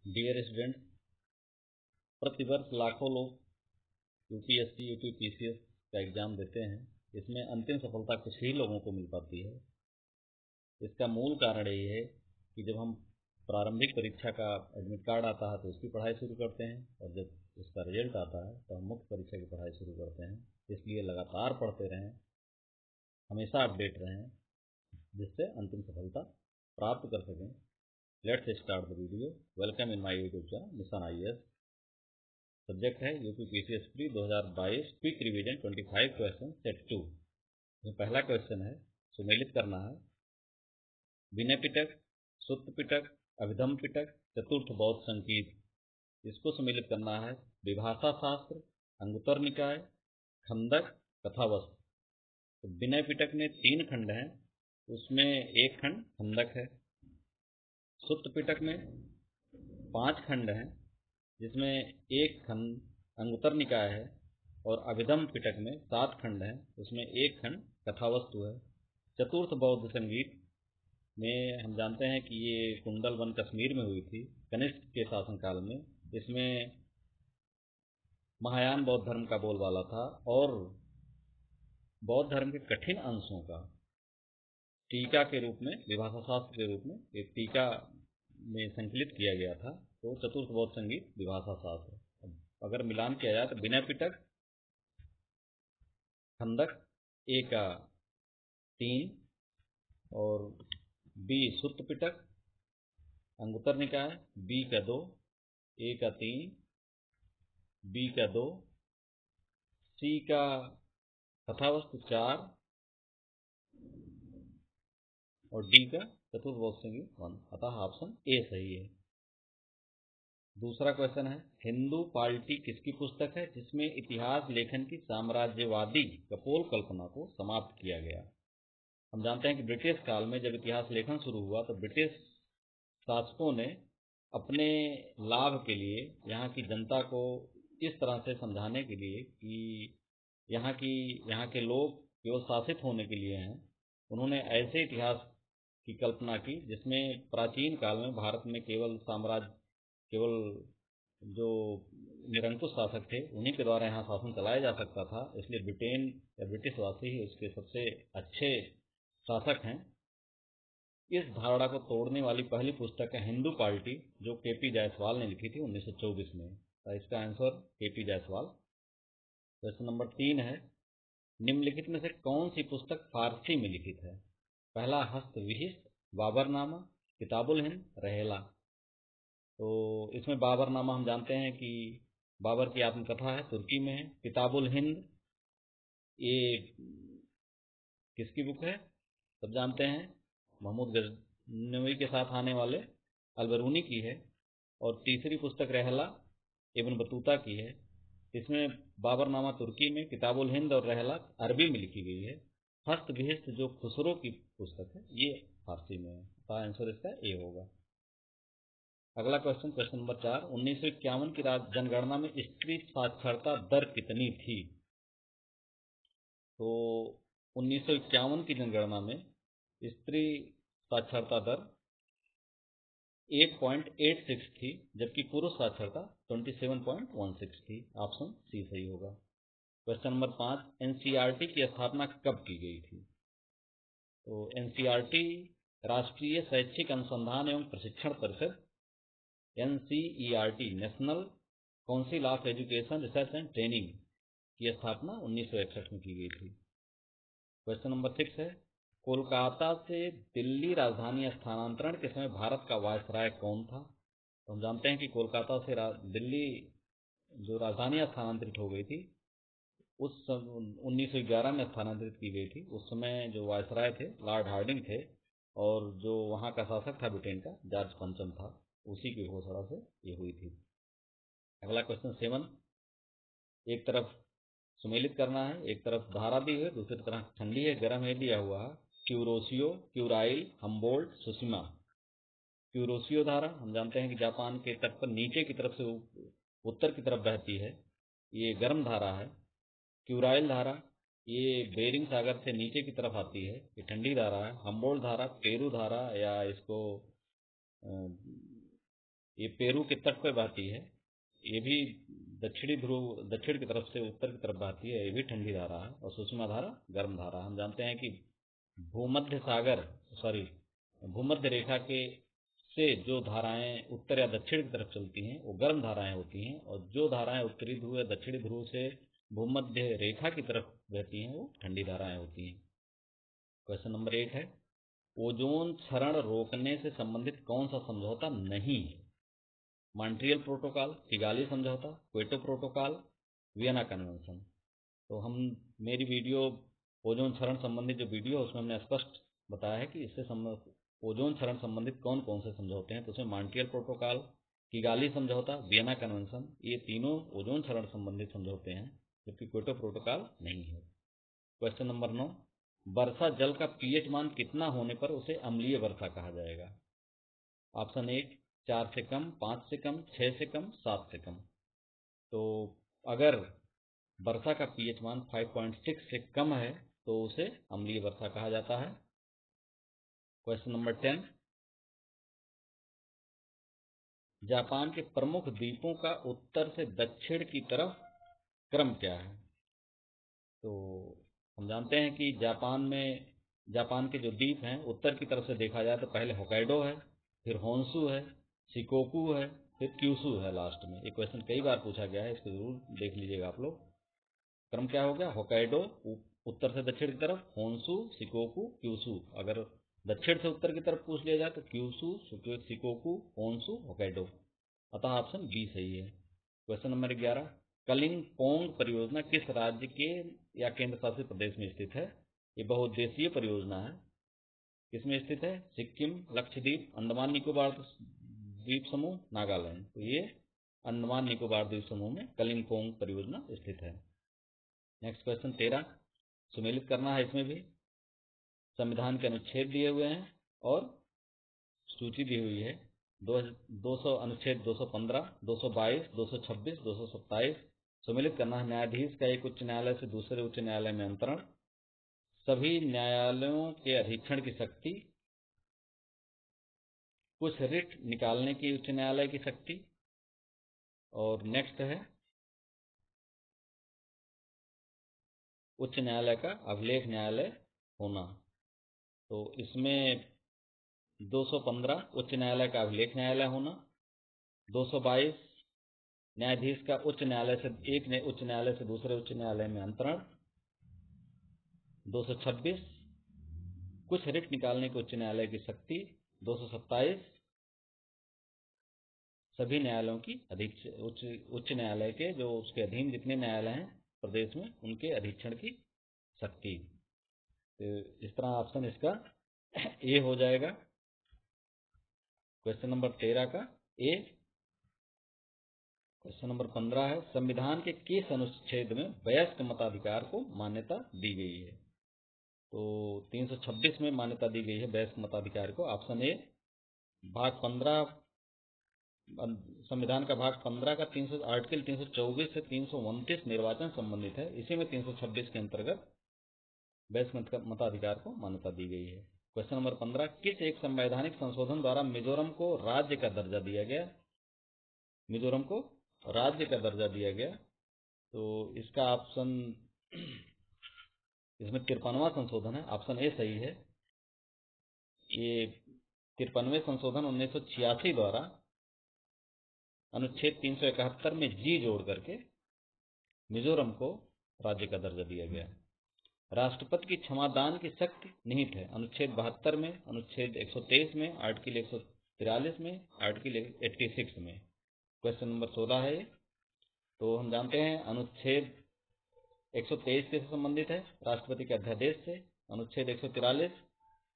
Dear student, प्रतिवर्ष लाखों लोग यूपीएससी यूपीपीसीएस का एग्ज़ाम देते हैं। इसमें अंतिम सफलता कुछ ही लोगों को मिल पाती है। इसका मूल कारण ये है कि जब हम प्रारंभिक परीक्षा का एडमिट कार्ड आता है तो उसकी पढ़ाई शुरू करते हैं, और जब उसका रिजल्ट आता है तो हम मुख्य परीक्षा की पढ़ाई शुरू करते हैं। इसलिए लगातार पढ़ते रहें, हमेशा अपडेट रहें, जिससे अंतिम सफलता प्राप्त कर सकें। Let's start the video. Welcome in my YouTube channel निशान IAS। सब्जेक्ट है UPPCS pre 2022 quick revision 25 question set 2। पहला क्वेश्चन है, सुमेलित करना है विनय पिटक, सुत्त पिटक, अभिधम पिटक, चतुर्थ बौद्ध संगीत। इसको सुमेलित करना है विभाषा शास्त्र, अंगुत्तर निकाय, खंडक, कथावस्तु। तो विनय पिटक में 3 खंड हैं, उसमें एक खंड खंडक है। सुत्त पिटक में 5 खंड हैं, जिसमें एक खंड अंगुत्तर निकाय है, और अभिधम पिटक में 7 खंड हैं, उसमें एक खंड कथावस्तु है। चतुर्थ बौद्ध संगीत में हम जानते हैं कि ये कुंडल वन कश्मीर में हुई थी कनिष्क के शासनकाल में। इसमें महायान बौद्ध धर्म का बोलबाला था, और बौद्ध धर्म के कठिन अंशों का टीका के रूप में, विभाषा शास्त्र के रूप में एक टीका में संकलित किया गया था। तो चतुर्थ बौद्ध संगीत विभाषा शास्त्र। अगर मिलान किया जाए तो विनय पिटक, खंडक ए का 3, और बी सुत्त पिटक, अंगुत्तर निकाय बी का 2, ए का 3, बी का 2, सी का कथावस्तु 4, और डी का चतुर्थ बौद्ध संगीत 1। अतः ऑप्शन ए सही है। दूसरा क्वेश्चन है, हिंदू पार्टी किसकी पुस्तक है जिसमें इतिहास लेखन की साम्राज्यवादी कपोल कल्पना को समाप्त किया गया। हम जानते हैं कि ब्रिटिश काल में जब इतिहास लेखन शुरू हुआ तो ब्रिटिश शासकों ने अपने लाभ के लिए, यहाँ की जनता को इस तरह से समझाने के लिए कि यहाँ के लोग केवल शासित होने के लिए हैं, उन्होंने ऐसे इतिहास की कल्पना की जिसमें प्राचीन काल में भारत में केवल जो निरंकुश शासक थे उन्हीं के द्वारा यहाँ शासन चलाया जा सकता था। इसलिए ब्रिटेन या ब्रिटिशवासी ही उसके सबसे अच्छे शासक हैं। इस धारणा को तोड़ने वाली पहली पुस्तक है हिंदू पार्टी, जो केपी जायसवाल ने लिखी थी 1924 में। तो इसका answer KP Jaiswal. Question number 3 है, निम्नलिखित में से कौन सी पुस्तक फारसी में लिखित है। पहला हस्तविहित, बाबरनामा, किताबुल हिंद, रहेला। तो इसमें बाबरनामा हम जानते हैं कि बाबर की आत्मकथा है, तुर्की में है। किताबुल हिंद ये किसकी बुक है, सब जानते हैं, महमूद गजनवी के साथ आने वाले अलबरूनी की है। और तीसरी पुस्तक रहेला इब्न बतूता की है। इसमें बाबरनामा तुर्की में, किताबुल हिंद और रहेला अरबी में लिखी गई है। हस्तविहित जो खुसरो की पुस्तक है ये फारसी में है। तो आंसर इसका ए होगा। अगला क्वेश्चन, क्वेश्चन नंबर 4, 1951 की जनगणना में स्त्री साक्षरता दर कितनी थी। तो 1951 की जनगणना में स्त्री साक्षरता दर 8.86 थी, जबकि पुरुष साक्षरता 27.16 थी। ऑप्शन सी सही होगा। क्वेश्चन नंबर 5, एनसीईआरटी की स्थापना कब की गई थी। तो एनसीईआरटी राष्ट्रीय शैक्षिक अनुसंधान एवं प्रशिक्षण परिषद, NCERT national council of education research and training की स्थापना 1961 में की गई थी। क्वेश्चन नंबर 6 है, कोलकाता से दिल्ली राजधानी स्थानांतरण के समय भारत का वायसराय कौन था। तो हम जानते हैं कि कोलकाता से दिल्ली जो राजधानी स्थानांतरित हो गई थी उस 1911 में स्थानांतरित की गई थी। उस समय जो वायसराय थे लॉर्ड हार्डिंग थे, और जो वहाँ का शासक था ब्रिटेन का जॉर्ज पंचम था, उसी की घोषणा से ये हुई थी। अगला क्वेश्चन 7, एक तरफ सुमेलित करना है, एक तरफ धारा दी है, दूसरी तरफ ठंडी है गर्म है दिया हुआ है। Kuroshio, Kuril, Humboldt, Tsushima. Kuroshio धारा हम जानते हैं कि जापान के तट पर नीचे की तरफ से उत्तर की तरफ बहती है, ये गर्म धारा है। क्यूराइल धारा ये बेरिंग सागर से नीचे की तरफ आती है, ये ठंडी धारा है। हम्बोल्ट धारा पेरू धारा, या इसको ये पेरू के तट पर बहती है, ये भी दक्षिणी ध्रुव, दक्षिण की तरफ से उत्तर की तरफ बहती है, ये भी ठंडी धारा है। और सुषमा धारा गर्म धारा। हम जानते हैं कि भूमध्य रेखा के से जो धाराएं उत्तर या दक्षिण की तरफ चलती हैं वो गर्म धाराएं होती हैं, और जो धाराएं उत्तरी ध्रुव या दक्षिणी ध्रुव से भूमध्य रेखा की तरफ बहती हैं वो ठंडी धाराएं होती हैं। क्वेश्चन नंबर 8 है, ओजोन क्षरण रोकने से संबंधित कौन सा समझौता नहीं है? मॉन्ट्रियल प्रोटोकॉल, किगाली समझौता, क्योटो प्रोटोकॉल, वियना कन्वेंशन। तो हम मेरी वीडियो ओजोन क्षरण संबंधित जो वीडियो है उसमें हमने स्पष्ट बताया है कि इससे ओजोन क्षरण संबंधित कौन कौन से समझौते हैं। तो उसमें मॉन्ट्रियल प्रोटोकॉल, किगाली समझौता, वियना कन्वेंशन, ये तीनों ओजोन क्षरण संबंधित समझौते हैं, जबकि क्योटो प्रोटोकॉल नहीं है। क्वेश्चन नंबर 9, वर्षा जल का पीएच मान कितना होने पर उसे अम्लीय वर्षा कहा जाएगा? ऑप्शन 1 4 से कम, 5 से कम, 6 से कम, 7 से कम। तो अगर वर्षा का पीएच मान 5.6 से कम है तो उसे अम्लीय वर्षा कहा जाता है। क्वेश्चन नंबर 10, जापान के प्रमुख द्वीपों का उत्तर से दक्षिण की तरफ क्रम क्या है? तो हम जानते हैं कि जापान के जो द्वीप हैं उत्तर की तरफ से देखा जाए तो पहले होकाइडो है, फिर होन्शु है, शिकोकू है, फिर क्यूशु है लास्ट में। ये क्वेश्चन कई बार पूछा गया है, इसको जरूर देख लीजिएगा आप लोग। क्रम क्या हो गया? होकाइडो उत्तर से दक्षिण की तरफ, होन्शु, शिकोकू, क्यूशु। अगर दक्षिण से उत्तर की तरफ पूछ लिया जाए तो क्यूशु, शिकोकू, होन्शु, होकाइडो। अतः ऑप्शन बी सही है। क्वेश्चन नंबर 11, कलिंगपोंग परियोजना किस राज्य के या केंद्र शासित प्रदेश में स्थित है? ये बहुउद्देशीय परियोजना है। किसमें स्थित है? सिक्किम, लक्षद्वीप, अंडमान निकोबार द्वीप समूह, नागालैंड। तो ये अंडमान निकोबार द्वीप समूह में कलिंगपोंग परियोजना स्थित है। नेक्स्ट क्वेश्चन 13, सुमेलित करना है। इसमें भी संविधान के अनुच्छेद दिए हुए हैं और सूची दी हुई है। 200 अनुच्छेद 215, 222, 226, 227। सुमेलित करना है। न्यायाधीश का एक उच्च न्यायालय से दूसरे उच्च न्यायालय में अंतरण, सभी न्यायालयों के अधीक्षण की शक्ति, कुछ रिट निकालने की उच्च न्यायालय की शक्ति, और नेक्स्ट है उच्च न्यायालय का अभिलेख न्यायालय होना। तो इसमें 215 उच्च न्यायालय का अभिलेख न्यायालय होना, 222 न्यायाधीश का एक उच्च न्यायालय से दूसरे उच्च न्यायालय में अंतरण, 226 कुछ रिट निकालने के उच्च न्यायालय की शक्ति, 227 सभी न्यायालयों की उच्च न्यायालय के जो उसके अधीन जितने न्यायालय हैं प्रदेश में उनके अधीक्षण की शक्ति। तो इस तरह ऑप्शन इसका ए हो जाएगा। क्वेश्चन नंबर 13 का ए। क्वेश्चन नंबर 15 है, संविधान के किस अनुच्छेद में वयस्क मताधिकार को मान्यता दी गई है? तो 326 में मान्यता दी गई है वयस्क मताधिकार को। ऑप्शन ए भाग 15, संविधान का भाग 15 का आर्टिकल 324 से 329 निर्वाचन संबंधित है। इसी में 326 के अंतर्गत वयस्क मताधिकार को मान्यता दी गई है। क्वेश्चन नंबर 15, किस एक संवैधानिक संशोधन द्वारा मिजोरम को राज्य का दर्जा दिया गया? मिजोरम को राज्य का दर्जा दिया गया। तो इसका ऑप्शन, इसमें 53वां संशोधन है। ऑप्शन ए सही है। ये 53वें संशोधन 1986 द्वारा अनुच्छेद 371 में जी जोड़ करके मिजोरम को राज्य का दर्जा दिया गया। राष्ट्रपति की क्षमादान की शक्ति निहित है अनुच्छेद 72 में, अनुच्छेद 123 में, आर्टिकल 143 में, आर्टिकल 86 में। क्वेश्चन नंबर 16 है। तो हम जानते हैं अनुच्छेद 123 से संबंधित है, राष्ट्रपति के अध्यादेश से। अनुच्छेद 143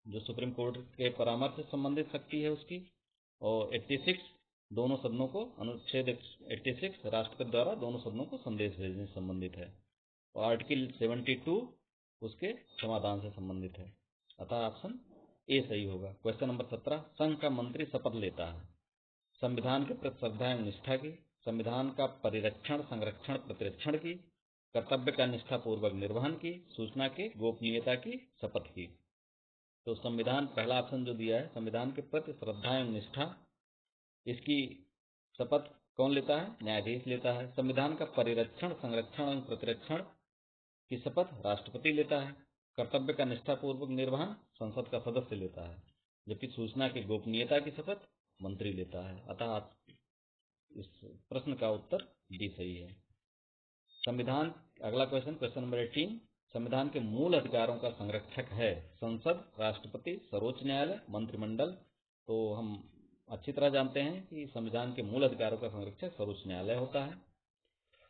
जो सुप्रीम कोर्ट के परामर्श से संबंधित शक्ति है उसकी, और 86 दोनों सदनों को, अनुच्छेद 86 राष्ट्रपति द्वारा दोनों सदनों को संदेश भेजने से संबंधित है, और आर्टिकल 72 उसके समाधान से संबंधित है। अतः ऑप्शन ए सही होगा। क्वेश्चन नंबर 17, संघ का मंत्री शपथ लेता है संविधान के प्रति श्रद्धा एवं निष्ठा की, संविधान का परिरक्षण, संरक्षण, प्रतिरक्षण की, कर्तव्य का निष्ठापूर्वक निर्वहन की, सूचना के गोपनीयता की शपथ की। तो संविधान, पहला ऑप्शन जो दिया है, संविधान के प्रति श्रद्धा एवं निष्ठा, इसकी शपथ कौन लेता है? न्यायाधीश लेता है। संविधान का परिरक्षण, संरक्षण एवं प्रतिरक्षण की शपथ राष्ट्रपति लेता है। कर्तव्य का निष्ठापूर्वक निर्वहन संसद का सदस्य लेता है, जबकि सूचना की गोपनीयता की शपथ मंत्री लेता है। अतः इस प्रश्न का उत्तर डी सही है। संविधान, अगला क्वेश्चन नंबर 18, संविधान के मूल अधिकारों का संरक्षक है संसद, राष्ट्रपति, सर्वोच्च न्यायालय, मंत्रिमंडल। तो हम अच्छी तरह जानते हैं कि संविधान के मूल अधिकारों का संरक्षक सर्वोच्च न्यायालय होता है।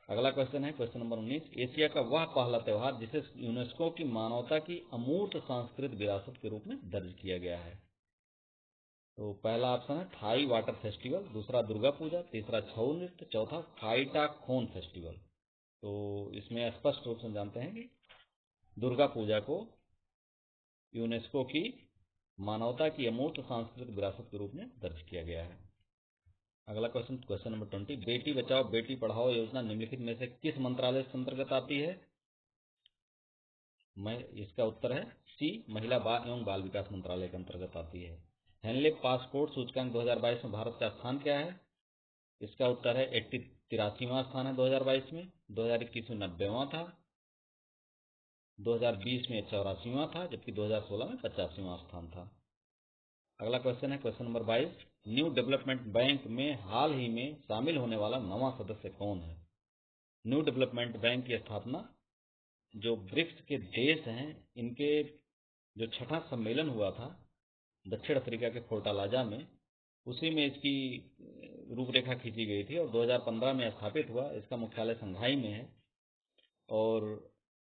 अगला क्वेश्चन है क्वेश्चन नंबर 19, एशिया का वह पहला त्योहार जिसे यूनेस्को की मानवता की अमूर्त सांस्कृतिक विरासत के रूप में दर्ज किया गया है। तो पहला ऑप्शन है थाई वाटर फेस्टिवल, दूसरा दुर्गा पूजा, तीसरा छऊ नृत्य, चौथा फाइटा खोन फेस्टिवल। तो इसमें स्पष्ट रूप से जानते हैं कि दुर्गा पूजा को यूनेस्को की मानवता की अमूर्त सांस्कृतिक विरासत के रूप में दर्ज किया गया है। अगला क्वेश्चन नंबर 20, बेटी बचाओ बेटी पढ़ाओ योजना निम्नलिखित में से किस मंत्रालय के अंतर्गत आती है? इसका उत्तर है सी, महिला एवं बाल विकास मंत्रालय के अंतर्गत आती है। हेनले पासपोर्ट सूचकांक 2022 में भारत का स्थान क्या है? इसका उत्तर है 83वां स्थान है 2022 में, 2021 में 90वां था, 2020 में 84वां था, जबकि 2016 में 85वां स्थान था। अगला क्वेश्चन है question number 22, new development bank में हाल ही में शामिल होने वाला नवा सदस्य कौन है? न्यू डेवलपमेंट बैंक की स्थापना जो ब्रिक्स के देश हैं इनके जो छठा सम्मेलन हुआ था दक्षिण अफ्रीका के फोर्टालाजा में, उसी में इसकी रूपरेखा खींची गई थी और 2015 में स्थापित हुआ। इसका मुख्यालय संघाई में है और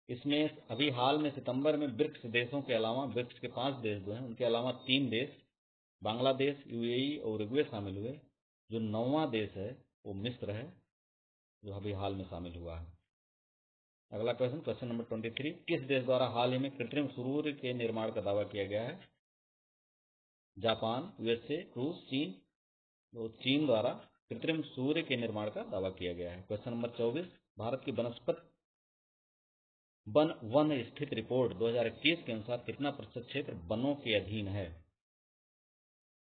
इसमें अभी हाल में सितंबर में ब्रिक्स देशों के अलावा, ब्रिक्स के 5 देश जो हैं उनके अलावा 3 देश बांग्लादेश, यूएई और उरुग्वे शामिल हुए। जो 9वां देश है वो मिस्र है जो अभी हाल में शामिल हुआ है। अगला क्वेश्चन नंबर 23, किस देश द्वारा हाल ही में कृत्रिम सूर्य के निर्माण का दावा किया गया है? जापान, यूएसए, रूस, चीन। तो चीन द्वारा कृत्रिम सूर्य के निर्माण का दावा किया गया है। क्वेश्चन नंबर 24, भारत की वन स्थित रिपोर्ट 2021 के अनुसार कितना प्रतिशत क्षेत्र वनों के अधीन है?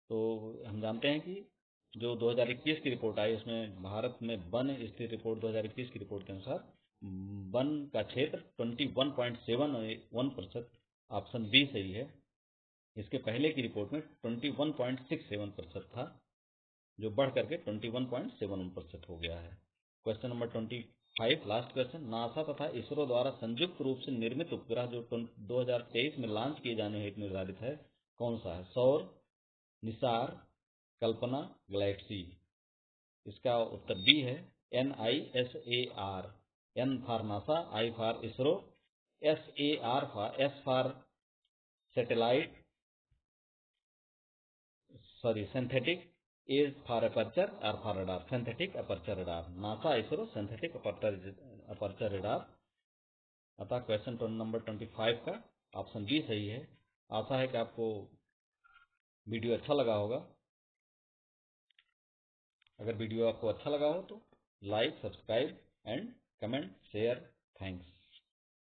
तो हम जानते हैं कि जो 2021 की रिपोर्ट आई उसमें भारत में वन स्थित रिपोर्ट 2021 की रिपोर्ट के अनुसार वन का क्षेत्र 21.71%, ऑप्शन बी सही है। इसके पहले की रिपोर्ट में 21.67% था जो बढ़ करके 21.71% हो गया है। Question number 25, last question, NASA तथा इसरो द्वारा संयुक्त रूप से निर्मित उपग्रह जो 2023 में लॉन्च किए जाने हेतु निर्धारित है कौन सा है? सौर, निसार, कल्पना, गैलेक्सी। इसका उत्तर बी है NISAR, N for NASA, I for ISRO, S for satellite, synthetic, A for aperture, R for radar, synthetic aperture radar. NASA, ISRO, synthetic aperture radar. अतः क्वेश्चन नंबर 25 का ऑप्शन बी सही है। आशा है कि आपको वीडियो अच्छा लगा होगा। अगर वीडियो आपको अच्छा लगा हो तो like, subscribe and comment, share. Thanks.